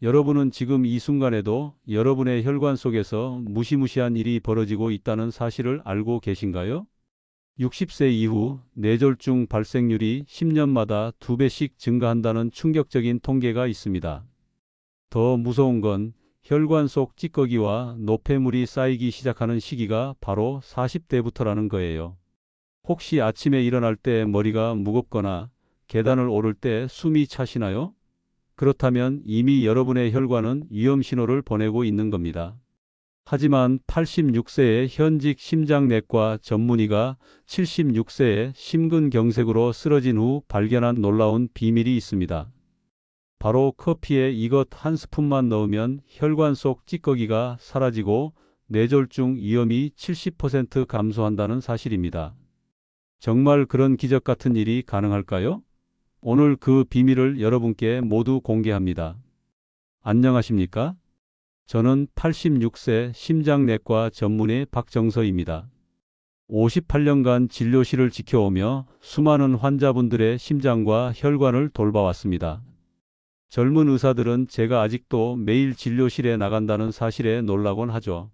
여러분은 지금 이 순간에도 여러분의 혈관 속에서 무시무시한 일이 벌어지고 있다는 사실을 알고 계신가요? 60세 이후 뇌졸중 발생률이 10년마다 2배씩 증가한다는 충격적인 통계가 있습니다. 더 무서운 건 혈관 속 찌꺼기와 노폐물이 쌓이기 시작하는 시기가 바로 40대부터라는 거예요. 혹시 아침에 일어날 때 머리가 무겁거나 계단을 오를 때 숨이 차시나요? 그렇다면 이미 여러분의 혈관은 위험 신호를 보내고 있는 겁니다. 하지만 86세의 현직 심장내과 전문의가 76세에 심근경색으로 쓰러진 후 발견한 놀라운 비밀이 있습니다. 바로 커피에 이것 한 스푼만 넣으면 혈관 속 찌꺼기가 사라지고 뇌졸중 위험이 70% 감소한다는 사실입니다. 정말 그런 기적 같은 일이 가능할까요? 오늘 그 비밀을 여러분께 모두 공개합니다. 안녕하십니까? 저는 86세 심장내과 전문의 박정서입니다. 58년간 진료실을 지켜오며 수많은 환자분들의 심장과 혈관을 돌봐왔습니다. 젊은 의사들은 제가 아직도 매일 진료실에 나간다는 사실에 놀라곤 하죠.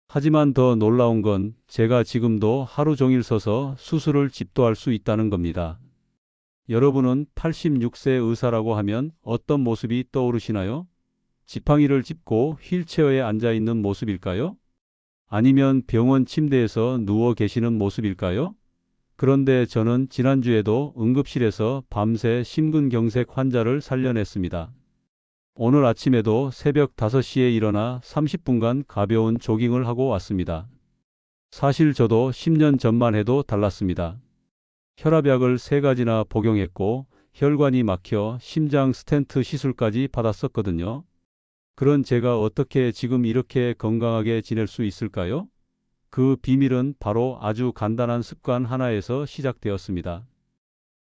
하지만 더 놀라운 건 제가 지금도 하루 종일 서서 수술을 집도할 수 있다는 겁니다. 여러분은 86세 의사라고 하면 어떤 모습이 떠오르시나요? 지팡이를 짚고 휠체어에 앉아 있는 모습일까요? 아니면 병원 침대에서 누워 계시는 모습일까요? 그런데 저는 지난주에도 응급실에서 밤새 심근경색 환자를 살려냈습니다. 오늘 아침에도 새벽 5시에 일어나 30분간 가벼운 조깅을 하고 왔습니다. 사실 저도 10년 전만 해도 달랐습니다. 혈압약을 3가지나 복용했고 혈관이 막혀 심장 스텐트 시술까지 받았었거든요. 그런 제가 어떻게 지금 이렇게 건강하게 지낼 수 있을까요? 그 비밀은 바로 아주 간단한 습관 하나에서 시작되었습니다.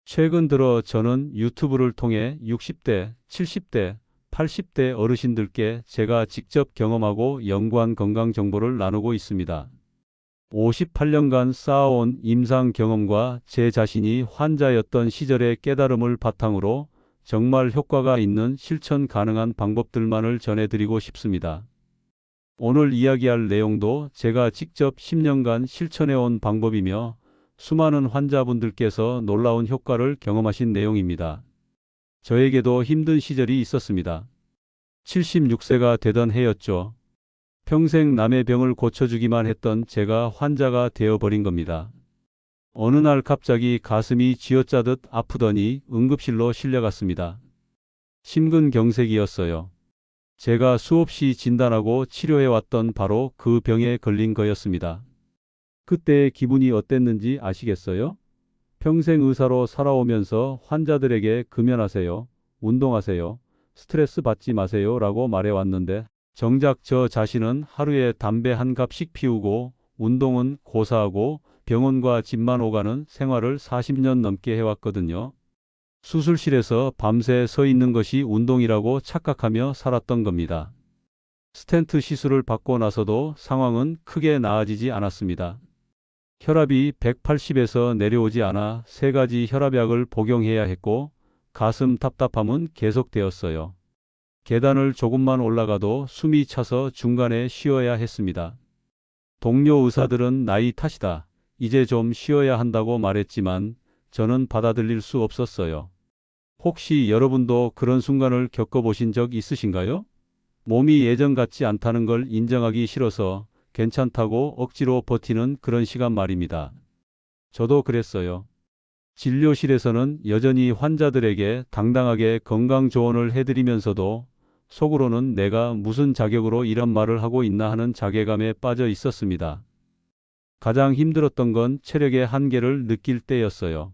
최근 들어 저는 유튜브를 통해 60대, 70대, 80대 어르신들께 제가 직접 경험하고 연구한 건강 정보를 나누고 있습니다. 58년간 쌓아온 임상 경험과 제 자신이 환자였던 시절의 깨달음을 바탕으로 정말 효과가 있는 실천 가능한 방법들만을 전해드리고 싶습니다. 오늘 이야기할 내용도 제가 직접 10년간 실천해온 방법이며 수많은 환자분들께서 놀라운 효과를 경험하신 내용입니다. 저에게도 힘든 시절이 있었습니다. 76세가 되던 해였죠. 평생 남의 병을 고쳐주기만 했던 제가 환자가 되어버린 겁니다. 어느 날 갑자기 가슴이 쥐어짜듯 아프더니 응급실로 실려갔습니다. 심근경색이었어요. 제가 수없이 진단하고 치료해왔던 바로 그 병에 걸린 거였습니다. 그때의 기분이 어땠는지 아시겠어요? 평생 의사로 살아오면서 환자들에게 금연하세요, 운동하세요, 스트레스 받지 마세요 라고 말해왔는데 정작 저 자신은 하루에 담배 한 갑씩 피우고 운동은 고사하고 병원과 집만 오가는 생활을 40년 넘게 해왔거든요. 수술실에서 밤새 서 있는 것이 운동이라고 착각하며 살았던 겁니다. 스텐트 시술을 받고 나서도 상황은 크게 나아지지 않았습니다. 혈압이 180에서 내려오지 않아 3가지 혈압약을 복용해야 했고 가슴 답답함은 계속되었어요. 계단을 조금만 올라가도 숨이 차서 중간에 쉬어야 했습니다. 동료 의사들은 나이 탓이다, 이제 좀 쉬어야 한다고 말했지만 저는 받아들일 수 없었어요. 혹시 여러분도 그런 순간을 겪어보신 적 있으신가요? 몸이 예전 같지 않다는 걸 인정하기 싫어서 괜찮다고 억지로 버티는 그런 시간 말입니다. 저도 그랬어요. 진료실에서는 여전히 환자들에게 당당하게 건강 조언을 해드리면서도 속으로는 내가 무슨 자격으로 이런 말을 하고 있나 하는 자괴감에 빠져 있었습니다. 가장 힘들었던 건 체력의 한계를 느낄 때였어요.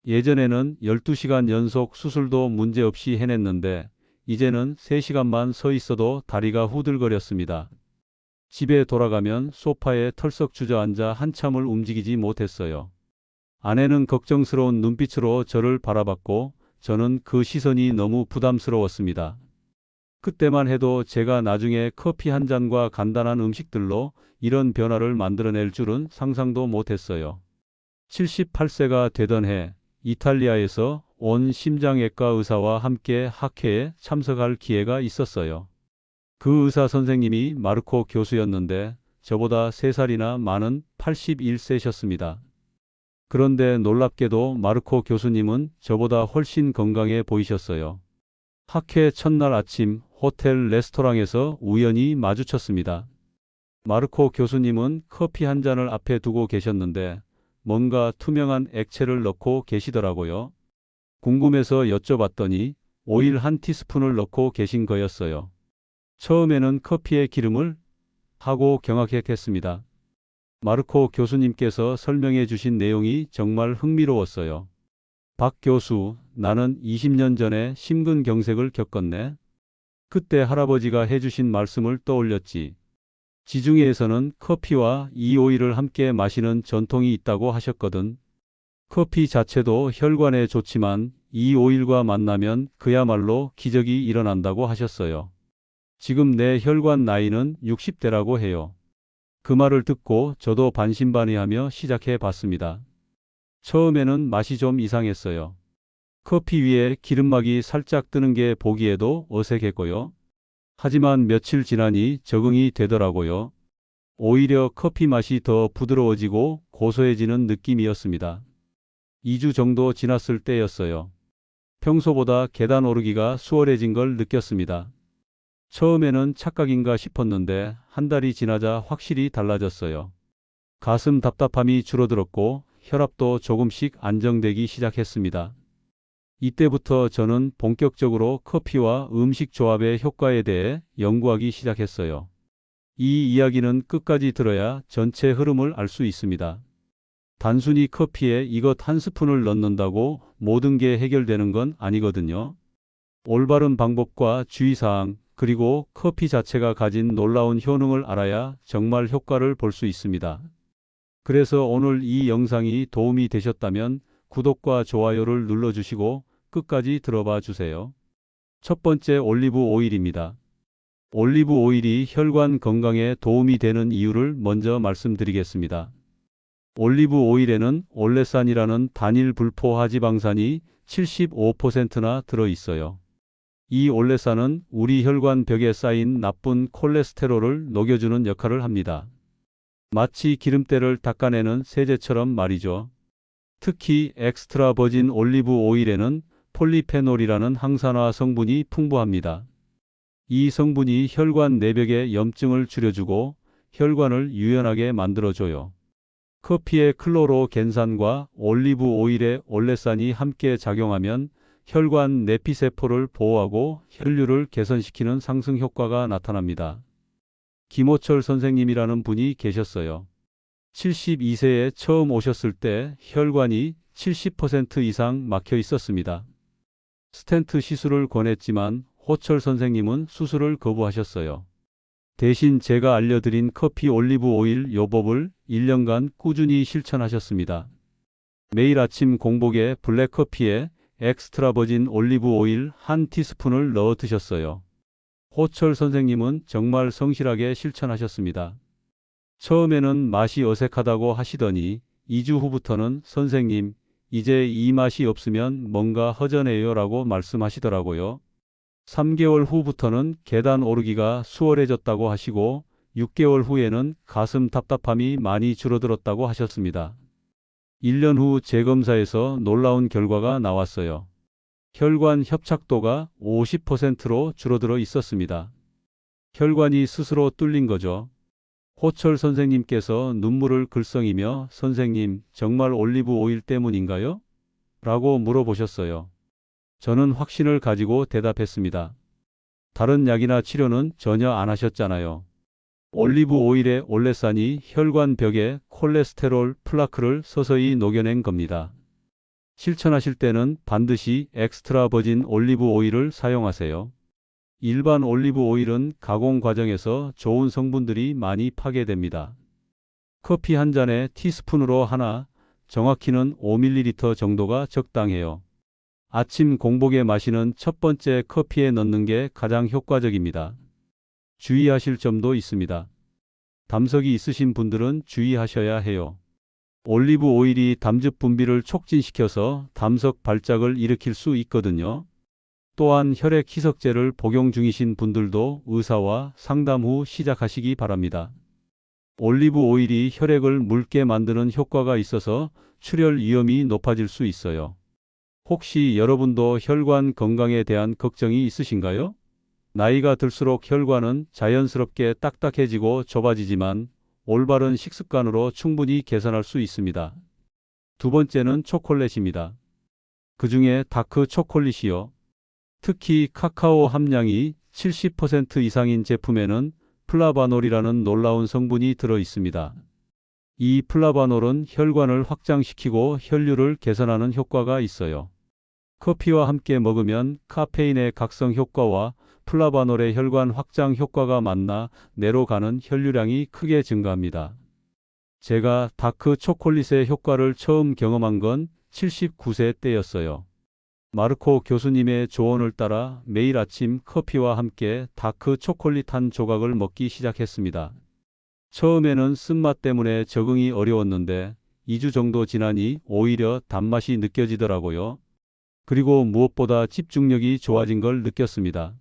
예전에는 12시간 연속 수술도 문제없이 해냈는데 이제는 3시간만 서 있어도 다리가 후들거렸습니다. 집에 돌아가면 소파에 털썩 주저앉아 한참을 움직이지 못했어요. 아내는 걱정스러운 눈빛으로 저를 바라봤고 저는 그 시선이 너무 부담스러웠습니다. 그때만 해도 제가 나중에 커피 한 잔과 간단한 음식들로 이런 변화를 만들어낼 줄은 상상도 못했어요. 78세가 되던 해 이탈리아에서 온 심장외과 의사와 함께 학회에 참석할 기회가 있었어요. 그 의사 선생님이 마르코 교수였는데 저보다 3살이나 많은 81세셨습니다. 그런데 놀랍게도 마르코 교수님은 저보다 훨씬 건강해 보이셨어요. 학회 첫날 아침 호텔 레스토랑에서 우연히 마주쳤습니다. 마르코 교수님은 커피 한 잔을 앞에 두고 계셨는데 뭔가 투명한 액체를 넣고 계시더라고요. 궁금해서 여쭤봤더니 오일 한 티스푼을 넣고 계신 거였어요. 처음에는 커피에 기름을 하고 경악했습니다. 마르코 교수님께서 설명해 주신 내용이 정말 흥미로웠어요. 박 교수, 나는 20년 전에 심근경색을 겪었네. 그때 할아버지가 해주신 말씀을 떠올렸지. 지중해에서는 커피와 이 오일을 함께 마시는 전통이 있다고 하셨거든. 커피 자체도 혈관에 좋지만 이 오일과 만나면 그야말로 기적이 일어난다고 하셨어요. 지금 내 혈관 나이는 60대라고 해요. 그 말을 듣고 저도 반신반의하며 시작해 봤습니다. 처음에는 맛이 좀 이상했어요. 커피 위에 기름막이 살짝 뜨는 게 보기에도 어색했고요. 하지만 며칠 지나니 적응이 되더라고요. 오히려 커피 맛이 더 부드러워지고 고소해지는 느낌이었습니다. 2주 정도 지났을 때였어요. 평소보다 계단 오르기가 수월해진 걸 느꼈습니다. 처음에는 착각인가 싶었는데 한 달이 지나자 확실히 달라졌어요. 가슴 답답함이 줄어들었고 혈압도 조금씩 안정되기 시작했습니다. 이때부터 저는 본격적으로 커피와 음식 조합의 효과에 대해 연구하기 시작했어요. 이 이야기는 끝까지 들어야 전체 흐름을 알 수 있습니다. 단순히 커피에 이것 한 스푼을 넣는다고 모든 게 해결되는 건 아니거든요. 올바른 방법과 주의사항, 그리고 커피 자체가 가진 놀라운 효능을 알아야 정말 효과를 볼 수 있습니다. 그래서 오늘 이 영상이 도움이 되셨다면 구독과 좋아요를 눌러주시고 끝까지 들어봐 주세요. 첫 번째, 올리브 오일입니다. 올리브 오일이 혈관 건강에 도움이 되는 이유를 먼저 말씀드리겠습니다. 올리브 오일에는 올레산이라는 단일 불포 하지방산이 75%나 들어 있어요. 이 올레산은 우리 혈관 벽에 쌓인 나쁜 콜레스테롤을 녹여주는 역할을 합니다. 마치 기름때를 닦아내는 세제처럼 말이죠. 특히 엑스트라 버진 올리브 오일에는 폴리페놀이라는 항산화 성분이 풍부합니다. 이 성분이 혈관 내벽의 염증을 줄여주고 혈관을 유연하게 만들어줘요. 커피의 클로로겐산과 올리브 오일의 올레산이 함께 작용하면 혈관 내피세포를 보호하고 혈류를 개선시키는 상승 효과가 나타납니다. 김호철 선생님이라는 분이 계셨어요. 72세에 처음 오셨을 때 혈관이 70% 이상 막혀 있었습니다. 스텐트 시술을 권했지만 호철 선생님은 수술을 거부하셨어요. 대신 제가 알려드린 커피 올리브 오일 요법을 1년간 꾸준히 실천하셨습니다. 매일 아침 공복에 블랙커피에 엑스트라 버진 올리브 오일 한 티스푼을 넣어 드셨어요. 호철 선생님은 정말 성실하게 실천하셨습니다. 처음에는 맛이 어색하다고 하시더니 2주 후부터는 선생님, 이제 이 맛이 없으면 뭔가 허전해요 라고 말씀하시더라고요. 3개월 후부터는 계단 오르기가 수월해졌다고 하시고 6개월 후에는 가슴 답답함이 많이 줄어들었다고 하셨습니다. 1년 후 재검사에서 놀라운 결과가 나왔어요. 혈관 협착도가 50%로 줄어들어 있었습니다. 혈관이 스스로 뚫린 거죠. 호철 선생님께서 눈물을 글썽이며 선생님, 정말 올리브 오일 때문인가요? 라고 물어보셨어요. 저는 확신을 가지고 대답했습니다. 다른 약이나 치료는 전혀 안 하셨잖아요. 올리브 오일의 올레산이 혈관 벽에 콜레스테롤 플라크를 서서히 녹여낸 겁니다. 실천하실 때는 반드시 엑스트라 버진 올리브 오일을 사용하세요. 일반 올리브 오일은 가공 과정에서 좋은 성분들이 많이 파괴됩니다. 커피 한 잔에 티스푼으로 하나, 정확히는 5ml 정도가 적당해요. 아침 공복에 마시는 첫 번째 커피에 넣는 게 가장 효과적입니다. 주의하실 점도 있습니다. 담석이 있으신 분들은 주의하셔야 해요. 올리브 오일이 담즙 분비를 촉진시켜서 담석 발작을 일으킬 수 있거든요. 또한 혈액 희석제를 복용 중이신 분들도 의사와 상담 후 시작하시기 바랍니다. 올리브 오일이 혈액을 묽게 만드는 효과가 있어서 출혈 위험이 높아질 수 있어요. 혹시 여러분도 혈관 건강에 대한 걱정이 있으신가요? 나이가 들수록 혈관은 자연스럽게 딱딱해지고 좁아지지만 올바른 식습관으로 충분히 개선할 수 있습니다. 두 번째는 초콜릿입니다. 그 중에 다크 초콜릿이요. 특히 카카오 함량이 70% 이상인 제품에는 플라바놀이라는 놀라운 성분이 들어 있습니다. 이 플라바놀은 혈관을 확장시키고 혈류를 개선하는 효과가 있어요. 커피와 함께 먹으면 카페인의 각성 효과와 플라바놀의 혈관 확장 효과가 만나 뇌로 가는 혈류량이 크게 증가합니다. 제가 다크 초콜릿의 효과를 처음 경험한 건 79세 때였어요. 마르코 교수님의 조언을 따라 매일 아침 커피와 함께 다크 초콜릿 한 조각을 먹기 시작했습니다. 처음에는 쓴맛 때문에 적응이 어려웠는데 2주 정도 지나니 오히려 단맛이 느껴지더라고요. 그리고 무엇보다 집중력이 좋아진 걸 느꼈습니다.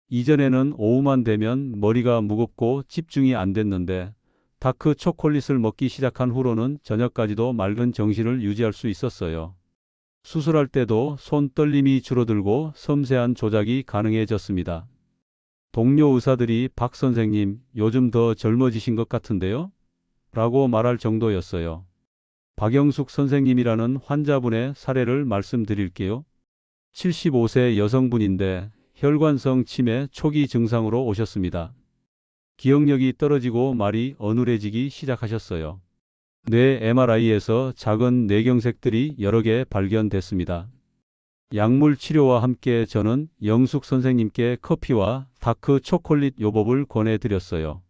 이전에는 오후만 되면 머리가 무겁고 집중이 안 됐는데 다크 초콜릿을 먹기 시작한 후로는 저녁까지도 맑은 정신을 유지할 수 있었어요. 수술할 때도 손 떨림이 줄어들고 섬세한 조작이 가능해졌습니다. 동료 의사들이 박 선생님, 요즘 더 젊어지신 것 같은데요? 라고 말할 정도였어요. 박영숙 선생님이라는 환자분의 사례를 말씀드릴게요. 75세 여성분인데 혈관성 치매 초기 증상으로 오셨습니다. 기억력이 떨어지고 말이 어눌해지기 시작하셨어요. 뇌 MRI에서 작은 뇌경색들이 여러 개 발견됐습니다. 약물 치료와 함께 저는 영숙 선생님께 커피와 다크 초콜릿 요법을 권해드렸어요.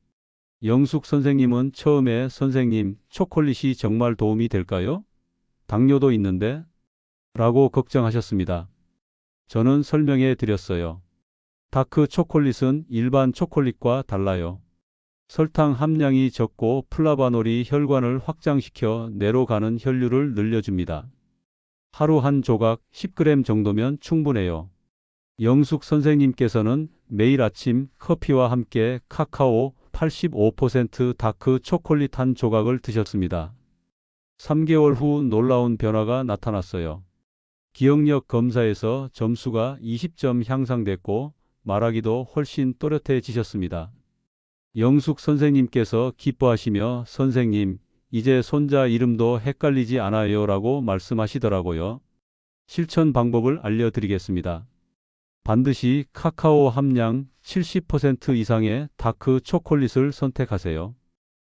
영숙 선생님은 처음에 선생님, 초콜릿이 정말 도움이 될까요? 당뇨도 있는데? 라고 걱정하셨습니다. 저는 설명해 드렸어요. 다크 초콜릿은 일반 초콜릿과 달라요. 설탕 함량이 적고 플라바놀이 혈관을 확장시켜 뇌로 가는 혈류를 늘려줍니다. 하루 한 조각 10g 정도면 충분해요. 영숙 선생님께서는 매일 아침 커피와 함께 카카오 85% 다크 초콜릿 한 조각을 드셨습니다. 3개월 후 놀라운 변화가 나타났어요. 기억력 검사에서 점수가 20점 향상됐고 말하기도 훨씬 또렷해지셨습니다. 영숙 선생님께서 기뻐하시며 선생님, 이제 손자 이름도 헷갈리지 않아요 라고 말씀하시더라고요. 실천 방법을 알려드리겠습니다. 반드시 카카오 함량 70% 이상의 다크 초콜릿을 선택하세요.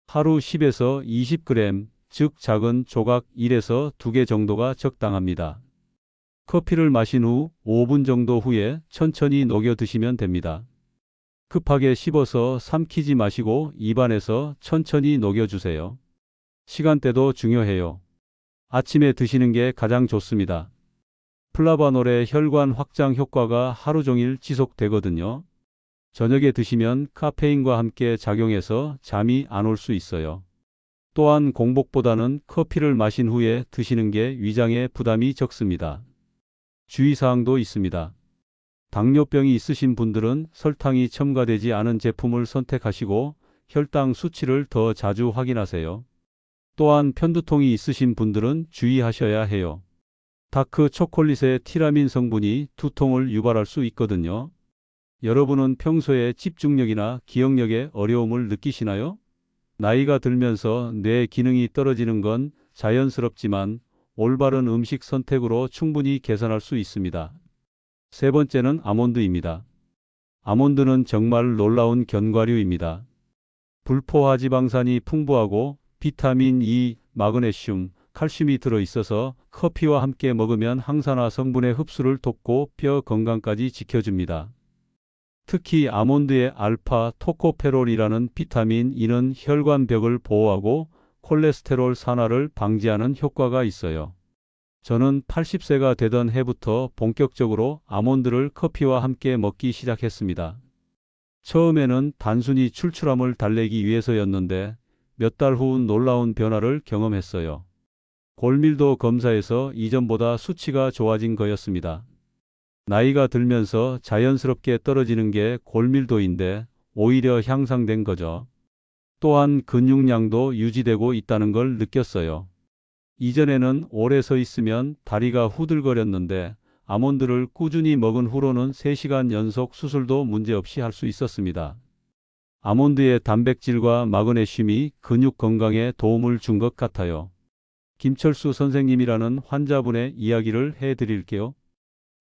하루 10에서 20g, 즉 작은 조각 1에서 2개 정도가 적당합니다. 커피를 마신 후 5분 정도 후에 천천히 녹여 드시면 됩니다. 급하게 씹어서 삼키지 마시고 입안에서 천천히 녹여주세요. 시간대도 중요해요. 아침에 드시는 게 가장 좋습니다. 플라바놀의 혈관 확장 효과가 하루 종일 지속되거든요. 저녁에 드시면 카페인과 함께 작용해서 잠이 안 올 수 있어요. 또한 공복보다는 커피를 마신 후에 드시는 게 위장에 부담이 적습니다. 주의사항도 있습니다. 당뇨병이 있으신 분들은 설탕이 첨가되지 않은 제품을 선택하시고 혈당 수치를 더 자주 확인하세요. 또한 편두통이 있으신 분들은 주의하셔야 해요. 다크 초콜릿의 티라민 성분이 두통을 유발할 수 있거든요. 여러분은 평소에 집중력이나 기억력에 어려움을 느끼시나요? 나이가 들면서 뇌 기능이 떨어지는 건 자연스럽지만 올바른 음식 선택으로 충분히 개선할 수 있습니다. 세 번째는 아몬드입니다. 아몬드는 정말 놀라운 견과류입니다. 불포화 지방산이 풍부하고 비타민 E, 마그네슘, 칼슘이 들어있어서 커피와 함께 먹으면 항산화 성분의 흡수를 돕고 뼈 건강까지 지켜줍니다. 특히 아몬드의 알파 토코페롤이라는 비타민 E는 혈관벽을 보호하고 콜레스테롤 산화를 방지하는 효과가 있어요. 저는 80세가 되던 해부터 본격적으로 아몬드를 커피와 함께 먹기 시작했습니다. 처음에는 단순히 출출함을 달래기 위해서였는데 몇 달 후 놀라운 변화를 경험했어요. 골밀도 검사에서 이전보다 수치가 좋아진 거였습니다. 나이가 들면서 자연스럽게 떨어지는 게 골밀도인데 오히려 향상된 거죠. 또한 근육량도 유지되고 있다는 걸 느꼈어요. 이전에는 오래 서 있으면 다리가 후들거렸는데 아몬드를 꾸준히 먹은 후로는 3시간 연속 수술도 문제없이 할 수 있었습니다. 아몬드의 단백질과 마그네슘이 근육 건강에 도움을 준 것 같아요. 김철수 선생님이라는 환자분의 이야기를 해드릴게요.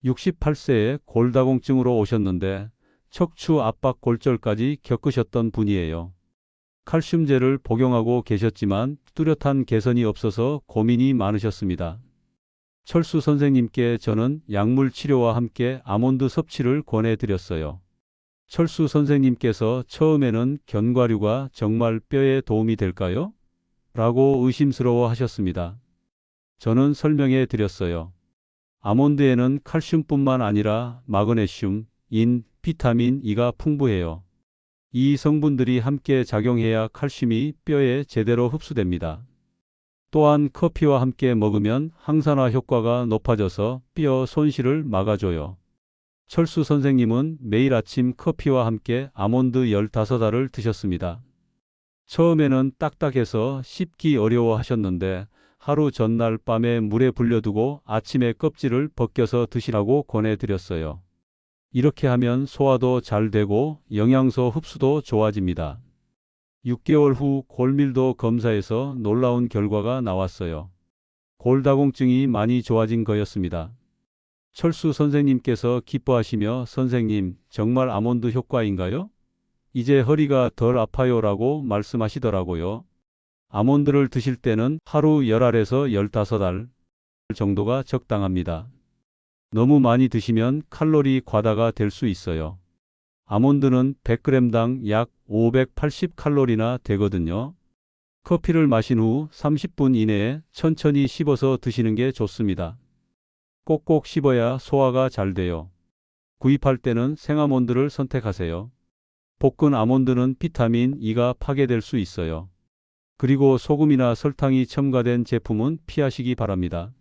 68세에 골다공증으로 오셨는데 척추 압박 골절까지 겪으셨던 분이에요. 칼슘제를 복용하고 계셨지만 뚜렷한 개선이 없어서 고민이 많으셨습니다. 철수 선생님께 저는 약물 치료와 함께 아몬드 섭취를 권해드렸어요. 철수 선생님께서 처음에는 견과류가 정말 뼈에 도움이 될까요? 라고 의심스러워 하셨습니다. 저는 설명해 드렸어요. 아몬드에는 칼슘뿐만 아니라 마그네슘, 인, 비타민 E가 풍부해요. 이 성분들이 함께 작용해야 칼슘이 뼈에 제대로 흡수됩니다. 또한 커피와 함께 먹으면 항산화 효과가 높아져서 뼈 손실을 막아줘요. 철수 선생님은 매일 아침 커피와 함께 아몬드 15알을 드셨습니다. 처음에는 딱딱해서 씹기 어려워 하셨는데 하루 전날 밤에 물에 불려두고 아침에 껍질을 벗겨서 드시라고 권해드렸어요. 이렇게 하면 소화도 잘 되고 영양소 흡수도 좋아집니다. 6개월 후 골밀도 검사에서 놀라운 결과가 나왔어요. 골다공증이 많이 좋아진 거였습니다. 철수 선생님께서 기뻐하시며 선생님, 정말 아몬드 효과인가요? 이제 허리가 덜 아파요라고 말씀하시더라고요. 아몬드를 드실 때는 하루 10알에서 15알 정도가 적당합니다. 너무 많이 드시면 칼로리 과다가 될 수 있어요. 아몬드는 100g당 약 580칼로리나 되거든요. 커피를 마신 후 30분 이내에 천천히 씹어서 드시는 게 좋습니다. 꼭꼭 씹어야 소화가 잘 돼요. 구입할 때는 생아몬드를 선택하세요. 볶은 아몬드는 비타민 E가 파괴될 수 있어요. 그리고 소금이나 설탕이 첨가된 제품은 피하시기 바랍니다.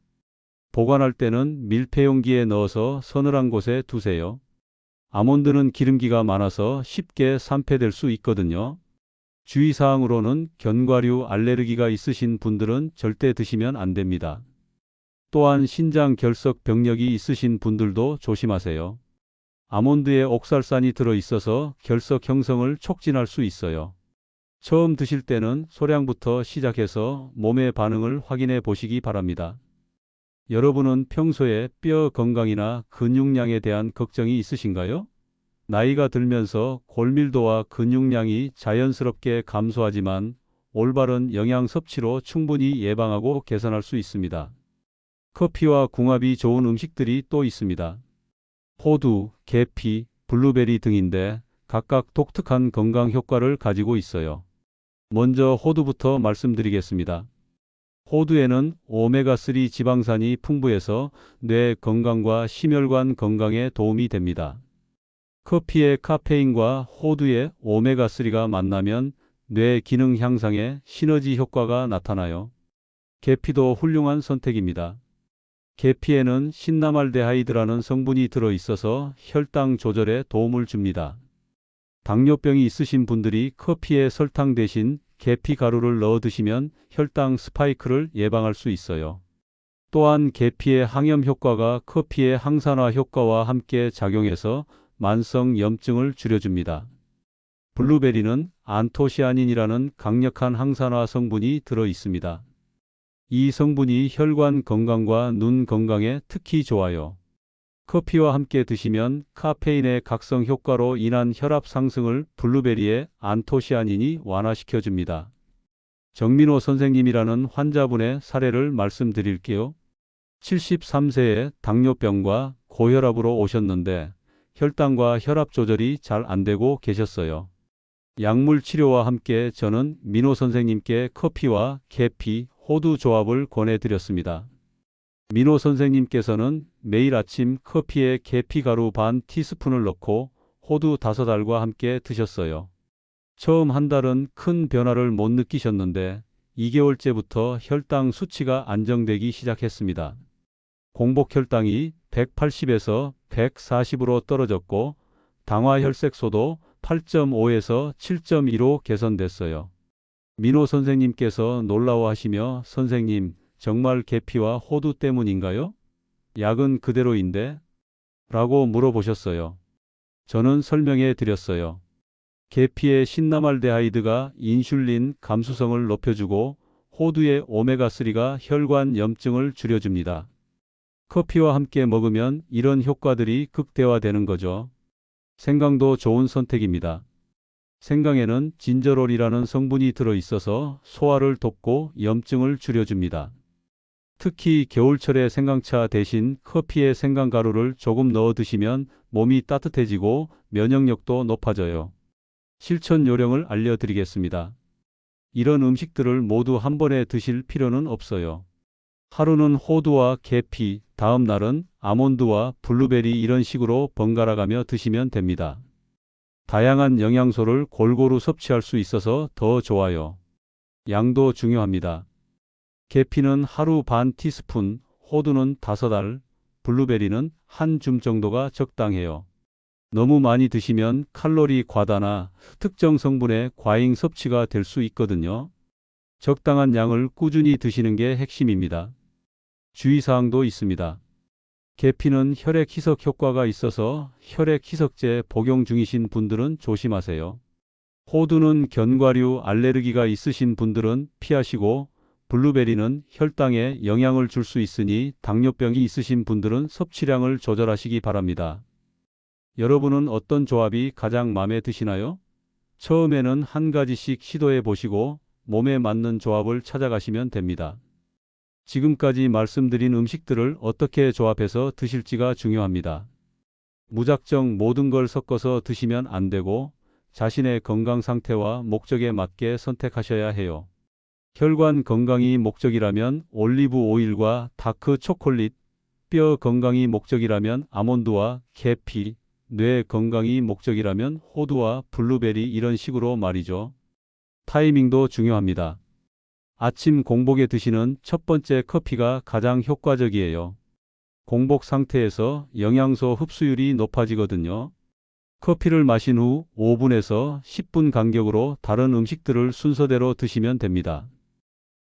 보관할 때는 밀폐용기에 넣어서 서늘한 곳에 두세요. 아몬드는 기름기가 많아서 쉽게 산패될 수 있거든요. 주의사항으로는 견과류 알레르기가 있으신 분들은 절대 드시면 안 됩니다. 또한 신장 결석 병력이 있으신 분들도 조심하세요. 아몬드에 옥살산이 들어있어서 결석 형성을 촉진할 수 있어요. 처음 드실 때는 소량부터 시작해서 몸의 반응을 확인해 보시기 바랍니다. 여러분은 평소에 뼈 건강이나 근육량에 대한 걱정이 있으신가요? 나이가 들면서 골밀도와 근육량이 자연스럽게 감소하지만 올바른 영양 섭취로 충분히 예방하고 개선할 수 있습니다. 커피와 궁합이 좋은 음식들이 또 있습니다. 호두, 계피, 블루베리 등인데 각각 독특한 건강 효과를 가지고 있어요. 먼저 호두부터 말씀드리겠습니다. 호두에는 오메가3 지방산이 풍부해서 뇌 건강과 심혈관 건강에 도움이 됩니다. 커피의 카페인과 호두의 오메가3가 만나면 뇌 기능 향상에 시너지 효과가 나타나요. 계피도 훌륭한 선택입니다. 계피에는 신나말데하이드라는 성분이 들어있어서 혈당 조절에 도움을 줍니다. 당뇨병이 있으신 분들이 커피에 설탕 대신 계피 가루를 넣어 드시면 혈당 스파이크를 예방할 수 있어요. 또한 계피의 항염 효과가 커피의 항산화 효과와 함께 작용해서 만성 염증을 줄여줍니다. 블루베리는 안토시아닌이라는 강력한 항산화 성분이 들어 있습니다. 이 성분이 혈관 건강과 눈 건강에 특히 좋아요. 커피와 함께 드시면 카페인의 각성 효과로 인한 혈압 상승을 블루베리의 안토시아닌이 완화시켜줍니다. 정민호 선생님이라는 환자분의 사례를 말씀드릴게요. 73세에 당뇨병과 고혈압으로 오셨는데 혈당과 혈압 조절이 잘 안 되고 계셨어요. 약물 치료와 함께 저는 민호 선생님께 커피와 계피, 호두 조합을 권해드렸습니다. 민호 선생님께서는 매일 아침 커피에 계피 가루 반 티스푼을 넣고 호두 5알과 함께 드셨어요. 처음 한 달은 큰 변화를 못 느끼셨는데 2개월째부터 혈당 수치가 안정되기 시작했습니다. 공복 혈당이 180에서 140으로 떨어졌고 당화 혈색소도 8.5에서 7.2로 개선됐어요. 민호 선생님께서 놀라워하시며 선생님, 정말 계피와 호두 때문인가요? 약은 그대로인데? 라고 물어보셨어요. 저는 설명해 드렸어요. 계피의 신나말데하이드가 인슐린 감수성을 높여주고 호두의 오메가3가 혈관 염증을 줄여줍니다. 커피와 함께 먹으면 이런 효과들이 극대화되는 거죠. 생강도 좋은 선택입니다. 생강에는 진저롤이라는 성분이 들어있어서 소화를 돕고 염증을 줄여줍니다. 특히 겨울철에 생강차 대신 커피에 생강가루를 조금 넣어 드시면 몸이 따뜻해지고 면역력도 높아져요. 실천 요령을 알려드리겠습니다. 이런 음식들을 모두 한 번에 드실 필요는 없어요. 하루는 호두와 계피, 다음 날은 아몬드와 블루베리 이런 식으로 번갈아 가며 드시면 됩니다. 다양한 영양소를 골고루 섭취할 수 있어서 더 좋아요. 양도 중요합니다. 계피는 하루 반 티스푼, 호두는 5알, 블루베리는 한 줌 정도가 적당해요. 너무 많이 드시면 칼로리 과다나 특정 성분의 과잉 섭취가 될 수 있거든요. 적당한 양을 꾸준히 드시는 게 핵심입니다. 주의사항도 있습니다. 계피는 혈액 희석 효과가 있어서 혈액 희석제 복용 중이신 분들은 조심하세요. 호두는 견과류 알레르기가 있으신 분들은 피하시고 블루베리는 혈당에 영향을 줄 수 있으니 당뇨병이 있으신 분들은 섭취량을 조절하시기 바랍니다. 여러분은 어떤 조합이 가장 마음에 드시나요? 처음에는 한 가지씩 시도해 보시고 몸에 맞는 조합을 찾아가시면 됩니다. 지금까지 말씀드린 음식들을 어떻게 조합해서 드실지가 중요합니다. 무작정 모든 걸 섞어서 드시면 안 되고 자신의 건강 상태와 목적에 맞게 선택하셔야 해요. 혈관 건강이 목적이라면 올리브 오일과 다크 초콜릿, 뼈 건강이 목적이라면 아몬드와 계피, 뇌 건강이 목적이라면 호두와 블루베리 이런 식으로 말이죠. 타이밍도 중요합니다. 아침 공복에 드시는 첫 번째 커피가 가장 효과적이에요. 공복 상태에서 영양소 흡수율이 높아지거든요. 커피를 마신 후 5분에서 10분 간격으로 다른 음식들을 순서대로 드시면 됩니다.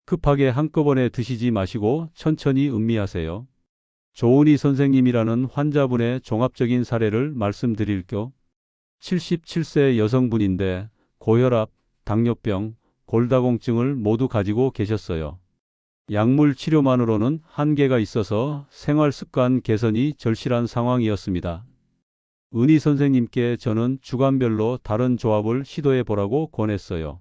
급하게 한꺼번에 드시지 마시고 천천히 음미하세요. 조은희 선생님이라는 환자분의 종합적인 사례를 말씀드릴게요. 77세 여성분인데 고혈압, 당뇨병, 골다공증을 모두 가지고 계셨어요. 약물 치료만으로는 한계가 있어서 생활 습관 개선이 절실한 상황이었습니다. 은희 선생님께 저는 주간별로 다른 조합을 시도해 보라고 권했어요.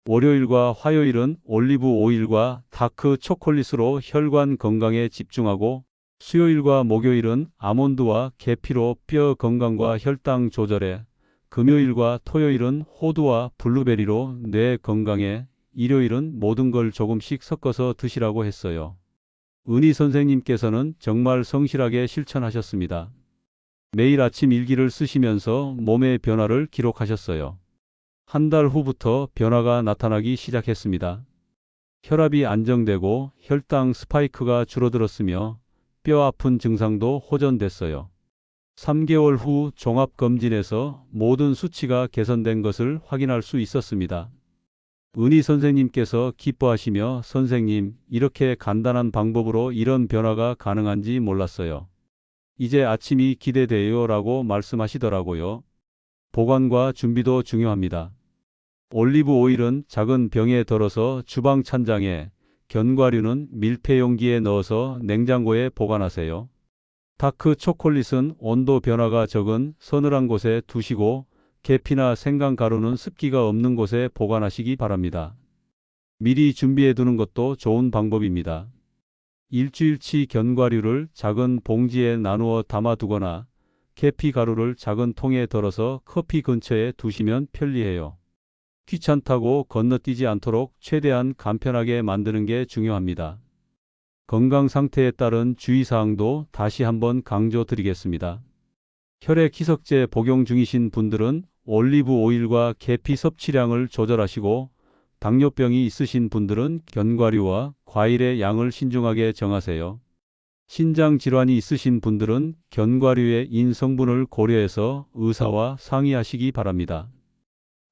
월요일과 화요일은 올리브 오일과 다크 초콜릿으로 혈관 건강에 집중하고 수요일과 목요일은 아몬드와 계피로 뼈 건강과 혈당 조절에 금요일과 토요일은 호두와 블루베리로 뇌 건강에 일요일은 모든 걸 조금씩 섞어서 드시라고 했어요. 은희 선생님께서는 정말 성실하게 실천하셨습니다. 매일 아침 일기를 쓰시면서 몸의 변화를 기록하셨어요. 한 달 후부터 변화가 나타나기 시작했습니다. 혈압이 안정되고 혈당 스파이크가 줄어들었으며 뼈 아픈 증상도 호전됐어요. 3개월 후 종합검진에서 모든 수치가 개선된 것을 확인할 수 있었습니다. 은희 선생님께서 기뻐하시며 선생님, 이렇게 간단한 방법으로 이런 변화가 가능한지 몰랐어요. 이제 아침이 기대돼요 라고 말씀하시더라고요. 보관과 준비도 중요합니다. 올리브 오일은 작은 병에 덜어서 주방 찬장에, 견과류는 밀폐 용기에 넣어서 냉장고에 보관하세요. 다크 초콜릿은 온도 변화가 적은 서늘한 곳에 두시고 계피나 생강 가루는 습기가 없는 곳에 보관하시기 바랍니다. 미리 준비해 두는 것도 좋은 방법입니다. 일주일치 견과류를 작은 봉지에 나누어 담아 두거나 계피 가루를 작은 통에 덜어서 커피 근처에 두시면 편리해요. 귀찮다고 건너뛰지 않도록 최대한 간편하게 만드는 게 중요합니다. 건강 상태에 따른 주의사항도 다시 한번 강조드리겠습니다. 혈액 희석제 복용 중이신 분들은 올리브 오일과 계피 섭취량을 조절하시고 당뇨병이 있으신 분들은 견과류와 과일의 양을 신중하게 정하세요. 신장 질환이 있으신 분들은 견과류의 인 성분을 고려해서 의사와 상의하시기 바랍니다.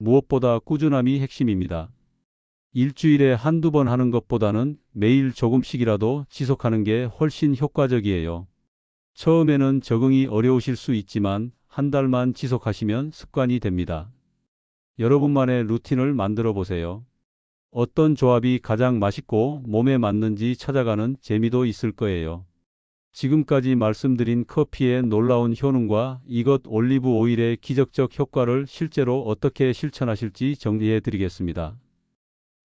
무엇보다 꾸준함이 핵심입니다. 일주일에 한두 번 하는 것보다는 매일 조금씩이라도 지속하는 게 훨씬 효과적이에요. 처음에는 적응이 어려우실 수 있지만 한 달만 지속하시면 습관이 됩니다. 여러분만의 루틴을 만들어 보세요. 어떤 조합이 가장 맛있고 몸에 맞는지 찾아가는 재미도 있을 거예요. 지금까지 말씀드린 커피의 놀라운 효능과 이것 올리브 오일의 기적적 효과를 실제로 어떻게 실천하실지 정리해 드리겠습니다.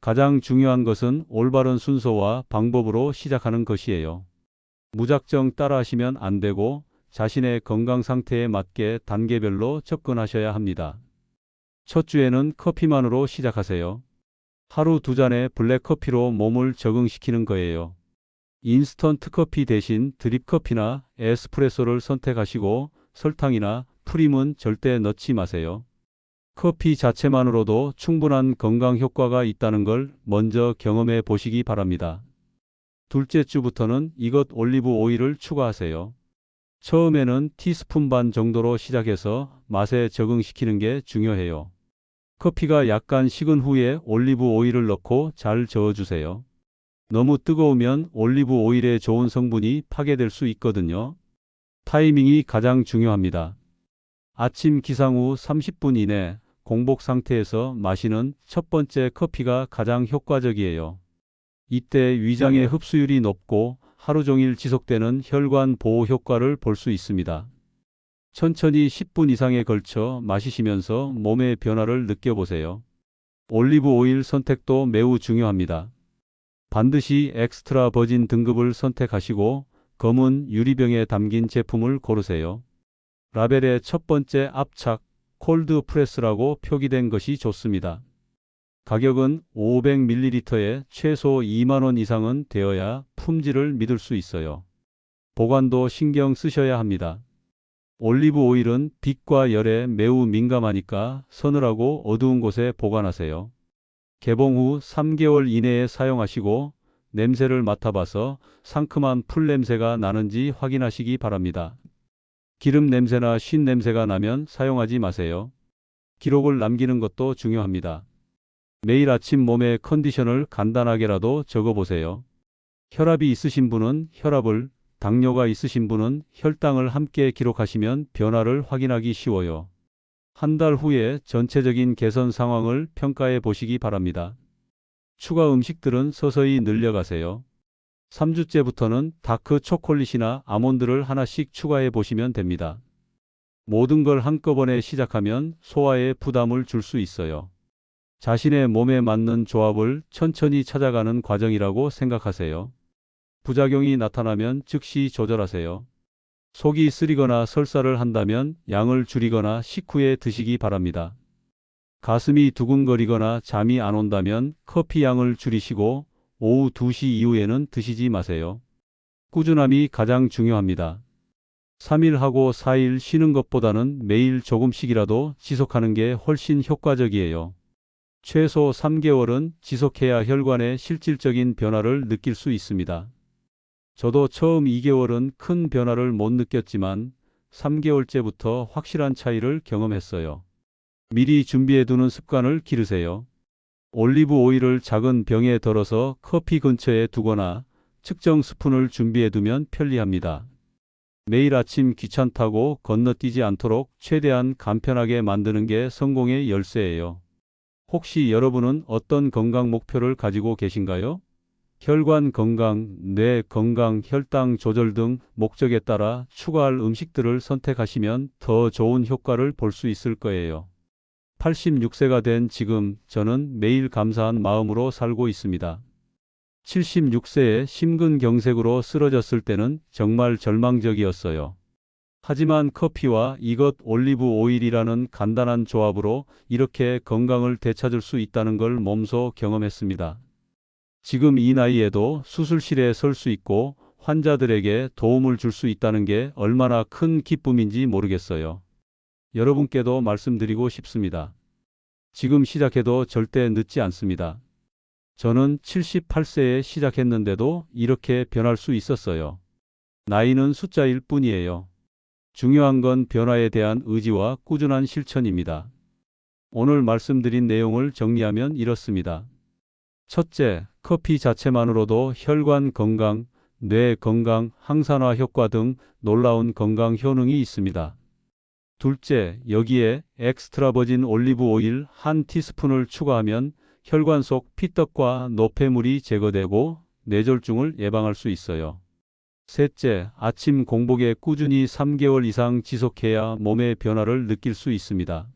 가장 중요한 것은 올바른 순서와 방법으로 시작하는 것이에요. 무작정 따라하시면 안 되고 자신의 건강 상태에 맞게 단계별로 접근하셔야 합니다. 첫 주에는 커피만으로 시작하세요. 하루 2잔의 블랙커피로 몸을 적응시키는 거예요. 인스턴트 커피 대신 드립 커피나 에스프레소를 선택하시고 설탕이나 프림은 절대 넣지 마세요. 커피 자체만으로도 충분한 건강 효과가 있다는 걸 먼저 경험해 보시기 바랍니다. 둘째 주부터는 이것 올리브 오일을 추가하세요. 처음에는 티스푼 반 정도로 시작해서 맛에 적응시키는 게 중요해요. 커피가 약간 식은 후에 올리브 오일을 넣고 잘 저어주세요. 너무 뜨거우면 올리브 오일의 좋은 성분이 파괴될 수 있거든요. 타이밍이 가장 중요합니다. 아침 기상 후 30분 이내 공복 상태에서 마시는 첫 번째 커피가 가장 효과적이에요. 이때 위장의 흡수율이 높고 하루 종일 지속되는 혈관 보호 효과를 볼 수 있습니다. 천천히 10분 이상에 걸쳐 마시시면서 몸의 변화를 느껴보세요. 올리브 오일 선택도 매우 중요합니다. 반드시 엑스트라 버진 등급을 선택하시고 검은 유리병에 담긴 제품을 고르세요. 라벨의 첫 번째 앞착 콜드 프레스라고 표기된 것이 좋습니다. 가격은 500ml에 최소 2만 원 이상은 되어야 품질을 믿을 수 있어요. 보관도 신경 쓰셔야 합니다. 올리브 오일은 빛과 열에 매우 민감하니까 서늘하고 어두운 곳에 보관하세요. 개봉 후 3개월 이내에 사용하시고 냄새를 맡아봐서 상큼한 풀 냄새가 나는지 확인하시기 바랍니다. 기름 냄새나 쉰 냄새가 나면 사용하지 마세요. 기록을 남기는 것도 중요합니다. 매일 아침 몸의 컨디션을 간단하게라도 적어보세요. 혈압이 있으신 분은 혈압을, 당뇨가 있으신 분은 혈당을 함께 기록하시면 변화를 확인하기 쉬워요. 한 달 후에 전체적인 개선 상황을 평가해 보시기 바랍니다. 추가 음식들은 서서히 늘려가세요. 3주째부터는 다크 초콜릿이나 아몬드를 하나씩 추가해 보시면 됩니다. 모든 걸 한꺼번에 시작하면 소화에 부담을 줄 수 있어요. 자신의 몸에 맞는 조합을 천천히 찾아가는 과정이라고 생각하세요. 부작용이 나타나면 즉시 조절하세요. 속이 쓰리거나 설사를 한다면 양을 줄이거나 식후에 드시기 바랍니다. 가슴이 두근거리거나 잠이 안 온다면 커피 양을 줄이시고 오후 2시 이후에는 드시지 마세요. 꾸준함이 가장 중요합니다. 3일 하고 4일 쉬는 것보다는 매일 조금씩이라도 지속하는 게 훨씬 효과적이에요. 최소 3개월은 지속해야 혈관의 실질적인 변화를 느낄 수 있습니다. 저도 처음 2개월은 큰 변화를 못 느꼈지만 3개월째부터 확실한 차이를 경험했어요. 미리 준비해두는 습관을 기르세요. 올리브 오일을 작은 병에 덜어서 커피 근처에 두거나 측정 스푼을 준비해두면 편리합니다. 매일 아침 귀찮다고 건너뛰지 않도록 최대한 간편하게 만드는 게 성공의 열쇠예요. 혹시 여러분은 어떤 건강 목표를 가지고 계신가요? 혈관 건강, 뇌 건강, 혈당 조절 등 목적에 따라 추가할 음식들을 선택하시면 더 좋은 효과를 볼 수 있을 거예요. 86세가 된 지금 저는 매일 감사한 마음으로 살고 있습니다. 76세에 심근경색으로 쓰러졌을 때는 정말 절망적이었어요. 하지만 커피와 이것 올리브 오일이라는 간단한 조합으로 이렇게 건강을 되찾을 수 있다는 걸 몸소 경험했습니다. 지금 이 나이에도 수술실에 설 수 있고 환자들에게 도움을 줄 수 있다는 게 얼마나 큰 기쁨인지 모르겠어요. 여러분께도 말씀드리고 싶습니다. 지금 시작해도 절대 늦지 않습니다. 저는 78세에 시작했는데도 이렇게 변할 수 있었어요. 나이는 숫자일 뿐이에요. 중요한 건 변화에 대한 의지와 꾸준한 실천입니다. 오늘 말씀드린 내용을 정리하면 이렇습니다. 첫째, 커피 자체만으로도 혈관 건강, 뇌 건강, 항산화 효과 등 놀라운 건강 효능이 있습니다. 둘째, 여기에 엑스트라 버진 올리브 오일 1티스푼을 추가하면 혈관 속 피떡과 노폐물이 제거되고 뇌졸중을 예방할 수 있어요. 셋째, 아침 공복에 꾸준히 3개월 이상 지속해야 몸의 변화를 느낄 수 있습니다.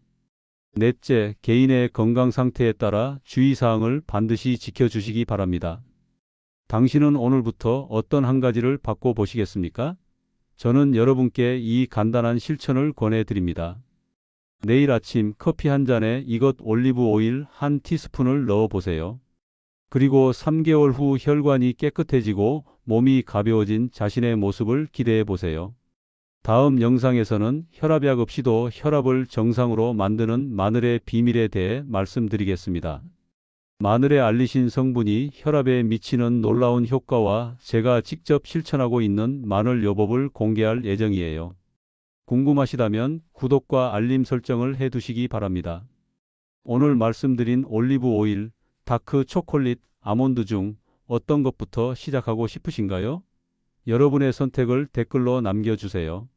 넷째, 개인의 건강 상태에 따라 주의사항을 반드시 지켜주시기 바랍니다. 당신은 오늘부터 어떤 한 가지를 바꿔보시겠습니까? 저는 여러분께 이 간단한 실천을 권해드립니다. 내일 아침 커피 한 잔에 이것 올리브 오일 1티스푼을 넣어보세요. 그리고 3개월 후 혈관이 깨끗해지고 몸이 가벼워진 자신의 모습을 기대해 보세요. 다음 영상에서는 혈압약 없이도 혈압을 정상으로 만드는 마늘의 비밀에 대해 말씀드리겠습니다. 마늘의 알리신 성분이 혈압에 미치는 놀라운 효과와 제가 직접 실천하고 있는 마늘 요법을 공개할 예정이에요. 궁금하시다면 구독과 알림 설정을 해두시기 바랍니다. 오늘 말씀드린 올리브 오일, 다크 초콜릿, 아몬드 중 어떤 것부터 시작하고 싶으신가요? 여러분의 선택을 댓글로 남겨주세요.